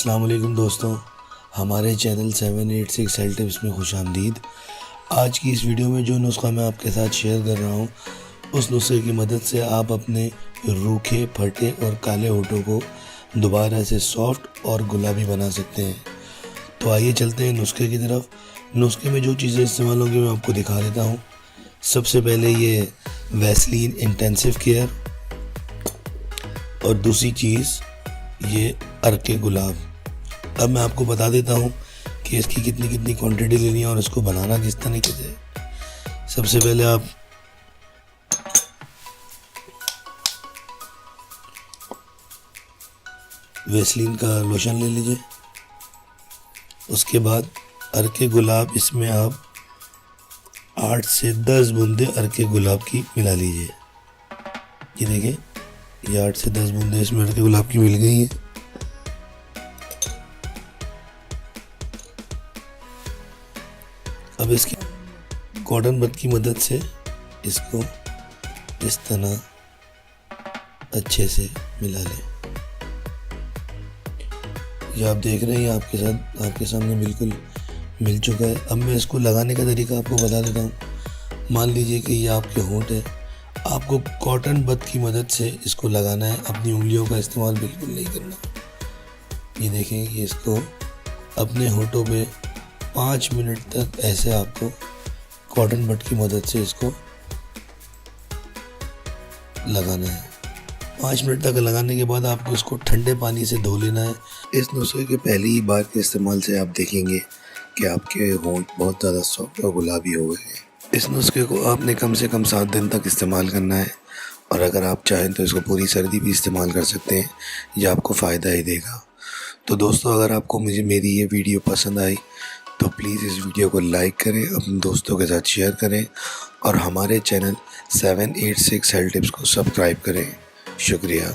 अस्सलाम वालेकुम दोस्तों, हमारे चैनल 786 हेल्थ टिप्स में खुश आमदीद। आज की इस वीडियो में जो नुस्खा मैं आपके साथ शेयर कर रहा हूँ, उस नुस्खे की मदद से आप अपने रूखे, फटे और काले होठों को दोबारा से सॉफ्ट और गुलाबी बना सकते हैं। तो आइए चलते हैं नुस्खे की तरफ। नुस्खे में जो चीज़ें इस्तेमाल होंगी मैं आपको दिखा देता हूँ। सबसे पहले ये वैसलीन इंटेंसिव केयर, और दूसरी चीज़ ये अर्के गुलाब। अब मैं आपको बता देता हूँ कि इसकी कितनी कितनी क्वांटिटी लेनी है और इसको बनाना किस तरीके से। सबसे पहले आप वैसलीन का लोशन ले लीजिए। उसके बाद अर्के गुलाब, इसमें आप 8 से 10 बूंदे अर्के गुलाब की मिला लीजिए। ये देखें, ये 8 से 10 बूंदे इसमें अर्के गुलाब की मिल गई हैं। अब इसकी कॉटन बड की मदद से इसको इस तरह अच्छे से मिला लें। ये आप देख रहे हैं आपके सामने बिल्कुल मिल चुका है। अब मैं इसको लगाने का तरीका आपको बता देता हूँ। मान लीजिए कि ये आपके होंठ है, आपको कॉटन बड की मदद से इसको लगाना है, अपनी उंगलियों का इस्तेमाल बिल्कुल नहीं करना। ये देखें, ये इसको अपने होठों पे 5 मिनट तक ऐसे आपको कॉटन बड की मदद से इसको लगाना है। 5 मिनट तक लगाने के बाद आपको इसको ठंडे पानी से धो लेना है। इस नुस्खे के पहली ही बार के इस्तेमाल से आप देखेंगे कि आपके होंठ बहुत ज़्यादा सॉफ्ट और गुलाबी हो गए हैं। इस नुस्खे को आपने कम से कम 7 दिन तक इस्तेमाल करना है, और अगर आप चाहें तो इसको पूरी सर्दी भी इस्तेमाल कर सकते हैं। ये आपको फ़ायदा ही देगा। तो दोस्तों, अगर आपको मेरी ये वीडियो पसंद आई तो प्लीज़ इस वीडियो को लाइक करें, अपने दोस्तों के साथ शेयर करें, और हमारे चैनल 786 हेल्थ टिप्स को सब्सक्राइब करें। शुक्रिया।